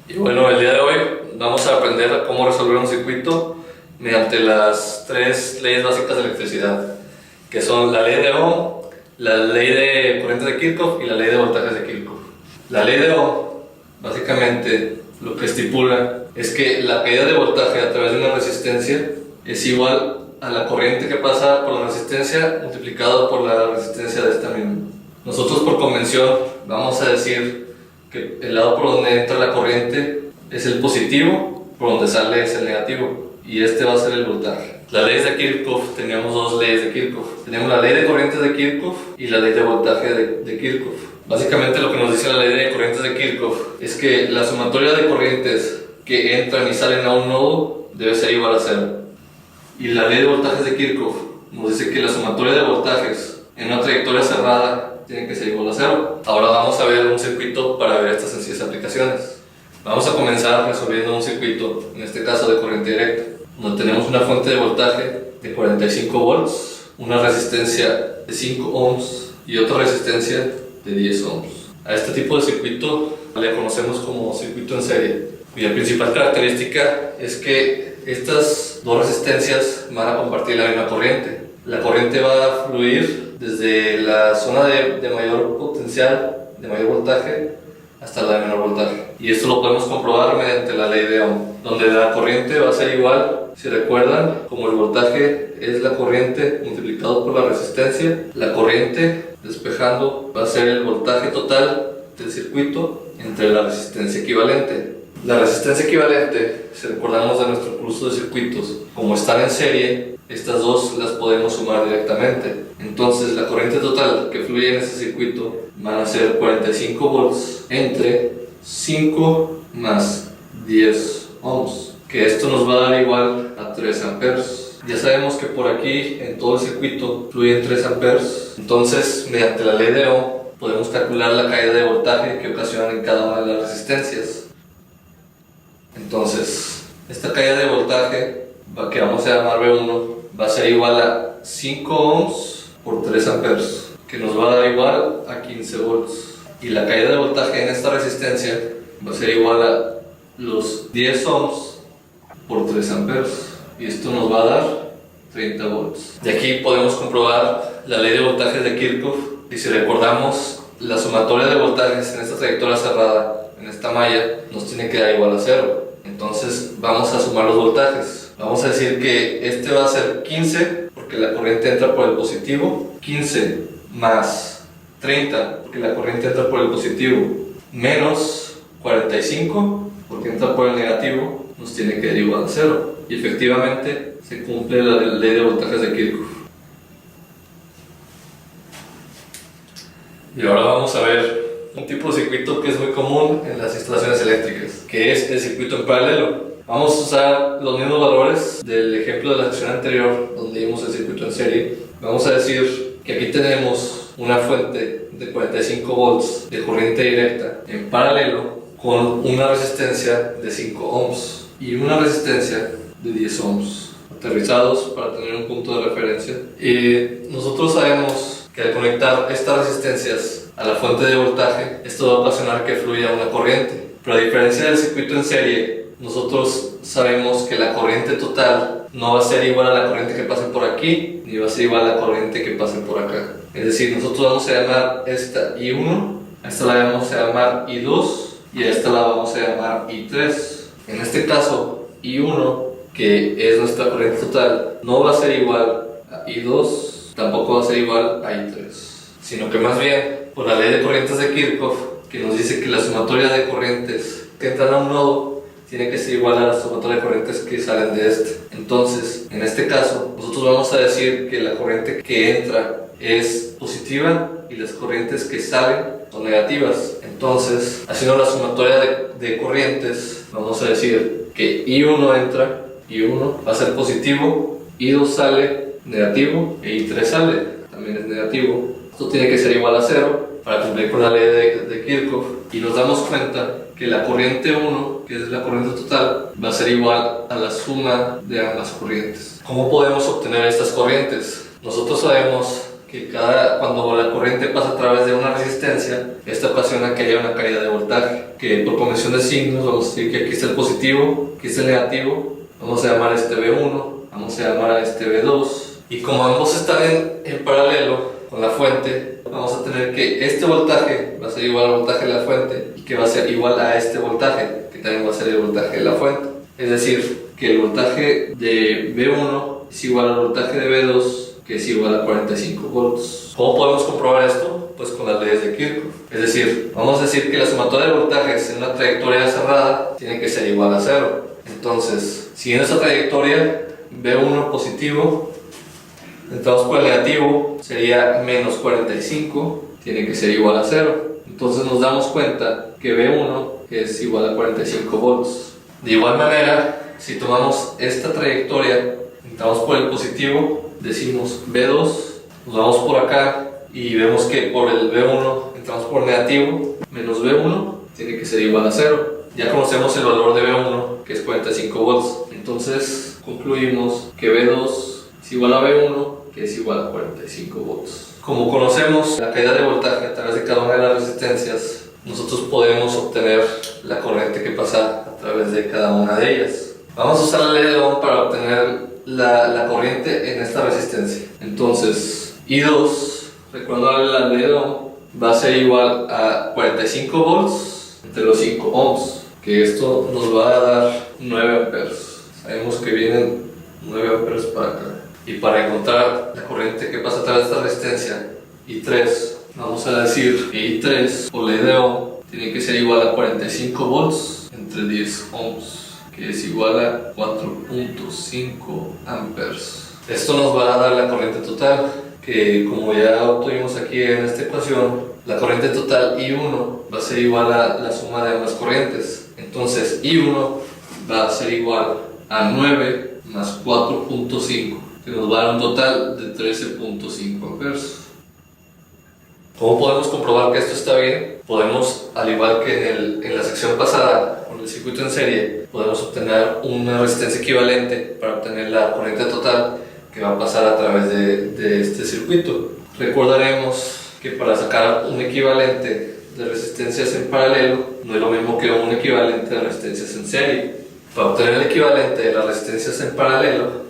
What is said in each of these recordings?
Y bueno, el día de hoy vamos a aprender cómo resolver un circuito mediante las tres leyes básicas de electricidad, que son la ley de Ohm, la ley de corriente de Kirchhoff y la ley de voltajes de Kirchhoff. La ley de Ohm, básicamente, lo que estipula es que la caída de voltaje a través de una resistencia es igual a la corriente que pasa por la resistencia multiplicado por la resistencia de esta misma. Nosotros por convención vamos a decir que el lado por donde entra la corriente es el positivo, por donde sale es el negativo, y este va a ser el voltaje. Las leyes de Kirchhoff, teníamos dos leyes de Kirchhoff. Tenemos la ley de corrientes de Kirchhoff y la ley de voltaje de Kirchhoff. Básicamente lo que nos dice la ley de corrientes de Kirchhoff es que la sumatoria de corrientes que entran y salen a un nodo debe ser igual a cero. Y la ley de voltajes de Kirchhoff nos dice que la sumatoria de voltajes en una trayectoria cerrada tiene que ser igual a cero. Ahora vamos a ver un circuito para ver estas sencillas aplicaciones. Vamos a comenzar resolviendo un circuito, en este caso de corriente directa, donde tenemos una fuente de voltaje de 45 volts, una resistencia de 5 ohms y otra resistencia de 10 ohms. A este tipo de circuito le conocemos como circuito en serie, cuya principal característica es que estas dos resistencias van a compartir la misma corriente. La corriente va a fluir desde la zona de mayor potencial, de mayor voltaje, hasta la de menor voltaje. Y esto lo podemos comprobar mediante la ley de Ohm, donde la corriente va a ser igual, si recuerdan, como el voltaje es la corriente multiplicado por la resistencia, la corriente despejando va a ser el voltaje total del circuito entre la resistencia equivalente. La resistencia equivalente, si recordamos de nuestro curso de circuitos, como están en serie, estas dos las podemos sumar directamente. Entonces la corriente total que fluye en este circuito van a ser 45 volts entre 5 más 10 ohms, que esto nos va a dar igual a 3 amperes. Ya sabemos que por aquí en todo el circuito fluyen 3 amperes, entonces mediante la ley de Ohm podemos calcular la caída de voltaje que ocasionan en cada una de las resistencias. Entonces esta caída de voltaje, que vamos a llamar V1, va a ser igual a 5 ohms por 3 amperes, que nos va a dar igual a 15 volts. Y la caída de voltaje en esta resistencia va a ser igual a los 10 ohms por 3 amperes, y esto nos va a dar 30 volts. De aquí podemos comprobar la ley de voltajes de Kirchhoff, y si recordamos, la sumatoria de voltajes en esta trayectoria cerrada, en esta malla, nos tiene que dar igual a 0. Entonces vamos a sumar los voltajes. Vamos a decir que este va a ser 15 porque la corriente entra por el positivo, 15 más 30 porque la corriente entra por el positivo, menos 45 porque entra por el negativo, nos tiene que dar igual a 0. Y efectivamente se cumple la ley de voltajes de Kirchhoff. Y ahora vamos a ver un tipo de circuito que es muy común en las instalaciones eléctricas, que es el circuito en paralelo. Vamos a usar los mismos valores del ejemplo de la sección anterior, donde vimos el circuito en serie. Vamos a decir que aquí tenemos una fuente de 45 volts de corriente directa en paralelo con una resistencia de 5 ohms y una resistencia de 10 ohms, aterrizados para tener un punto de referencia. Y nosotros sabemos que al conectar estas resistencias a la fuente de voltaje, esto va a ocasionar que fluya una corriente. Pero a diferencia del circuito en serie, nosotros sabemos que la corriente total no va a ser igual a la corriente que pase por aquí, ni va a ser igual a la corriente que pase por acá. Es decir, nosotros vamos a llamar esta I1, a esta la vamos a llamar I2 y a esta la vamos a llamar I3. En este caso, I1, que es nuestra corriente total, no va a ser igual a I2, tampoco va a ser igual a I3, sino que más bien, por la ley de corrientes de Kirchhoff, que nos dice que la sumatoria de corrientes que entran a un nodo tiene que ser igual a la sumatoria de corrientes que salen de este. Entonces, en este caso, nosotros vamos a decir que la corriente que entra es positiva y las corrientes que salen son negativas. Entonces, haciendo la sumatoria de corrientes, vamos a decir que I1 entra, I1 va a ser positivo, I2 sale negativo e I3 sale, también es negativo. Esto tiene que ser igual a 0 para cumplir con la ley de Kirchhoff, y nos damos cuenta que la corriente 1, que es la corriente total, va a ser igual a la suma de ambas corrientes. ¿Cómo podemos obtener estas corrientes? Nosotros sabemos que cuando la corriente pasa a través de una resistencia, esta ocasiona que haya una caída de voltaje, que por convención de signos vamos a decir que aquí está el positivo, aquí está el negativo, vamos a llamar a este V1, vamos a llamar a este V2, y como ambos están en paralelo con la fuente, vamos a tener que este voltaje va a ser igual al voltaje de la fuente y que va a ser igual a este voltaje, que también va a ser el voltaje de la fuente. Es decir, que el voltaje de V1 es igual al voltaje de V2, que es igual a 45 volts. ¿Cómo podemos comprobar esto? Pues con las leyes de Kirchhoff. Es decir, vamos a decir que la sumatoria de voltajes en una trayectoria cerrada tiene que ser igual a 0. Entonces, siguiendo esa trayectoria, V1 positivo, entramos por el negativo, sería menos 45, tiene que ser igual a 0. Entonces nos damos cuenta que V1 es igual a 45 volts. De igual manera, si tomamos esta trayectoria, entramos por el positivo, decimos V2, nos vamos por acá y vemos que por el V1 entramos por negativo, menos V1 tiene que ser igual a 0. Ya conocemos el valor de V1, que es 45 volts. Entonces concluimos que V2 es igual a V1, que es igual a 45 volts. Como conocemos la caída de voltaje a través de cada una de las resistencias, nosotros podemos obtener la corriente que pasa a través de cada una de ellas. Vamos a usar la ley de Ohm para obtener la corriente en esta resistencia. Entonces, I2, recordando la ley de Ohm, va a ser igual a 45 volts entre los 5 ohms, que esto nos va a dar 9 amperes. Sabemos que vienen 9 amperes para acá. Y para encontrar la corriente que pasa a través de esta resistencia, I3, vamos a decir que I3 por ley de Ohm tiene que ser igual a 45 volts entre 10 ohms, que es igual a 4.5 amperes. Esto nos va a dar la corriente total, que como ya obtuvimos aquí en esta ecuación, la corriente total I1 va a ser igual a la suma de ambas corrientes. Entonces I1 va a ser igual a 9 más 4.5, que nos va a dar un total de 13.5 amperes. ¿Cómo podemos comprobar que esto está bien? Podemos, al igual que en la sección pasada, con el circuito en serie, podemos obtener una resistencia equivalente para obtener la corriente total que va a pasar a través de este circuito. Recordaremos que para sacar un equivalente de resistencias en paralelo no es lo mismo que un equivalente de resistencias en serie. Para obtener el equivalente de las resistencias en paralelo,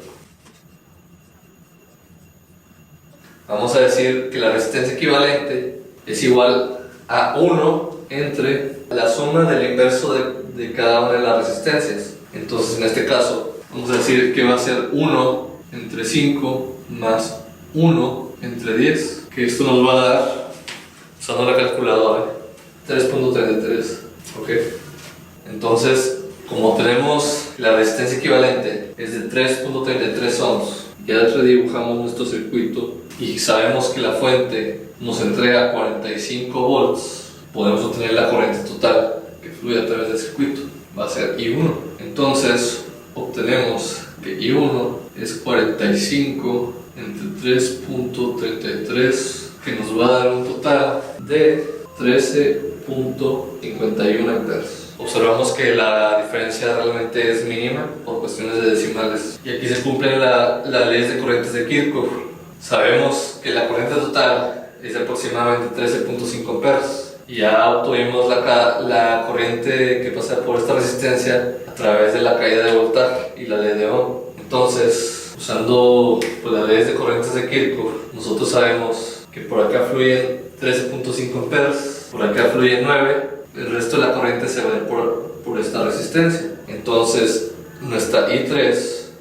vamos a decir que la resistencia equivalente es igual a 1 entre la suma del inverso de cada una de las resistencias. Entonces en este caso vamos a decir que va a ser 1 entre 5 más 1 entre 10, que esto nos va a dar, usando la calculadora, 3.33. ¿Ok? Entonces, como tenemos la resistencia equivalente es de 3.33 ohms, ya redibujamos nuestro circuito y sabemos que la fuente nos entrega 45 volts, podemos obtener la corriente total que fluye a través del circuito, va a ser I1. Entonces obtenemos que I1 es 45 entre 3.33, que nos va a dar un total de 13.51 amperes. Observamos que la diferencia realmente es mínima por cuestiones de decimales, y aquí se cumplen las leyes de corrientes de Kirchhoff. Sabemos que la corriente total es de aproximadamente 13.5 amperes y ya obtuvimos la corriente que pasa por esta resistencia a través de la caída de voltaje y la ley de Ohm. Entonces, usando pues, las leyes de corrientes de Kirchhoff, nosotros sabemos que por acá fluyen 13.5 amperes, por acá fluyen 9, el resto de la corriente se va por esta resistencia. Entonces nuestra I3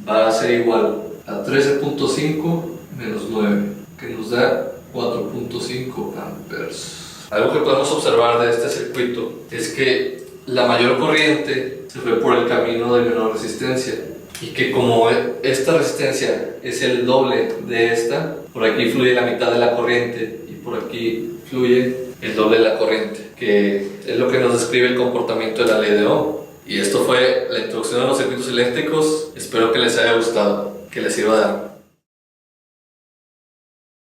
va a ser igual a 13.5 menos 9, que nos da 4.5 amperes. Algo que podemos observar de este circuito es que la mayor corriente se fue por el camino de menor resistencia, y que como esta resistencia es el doble de esta, por aquí fluye la mitad de la corriente y por aquí fluye el doble de la corriente, que es lo que nos describe el comportamiento de la ley de Ohm. Y esto fue la introducción a los circuitos eléctricos. Espero que les haya gustado, que les sirva de algo.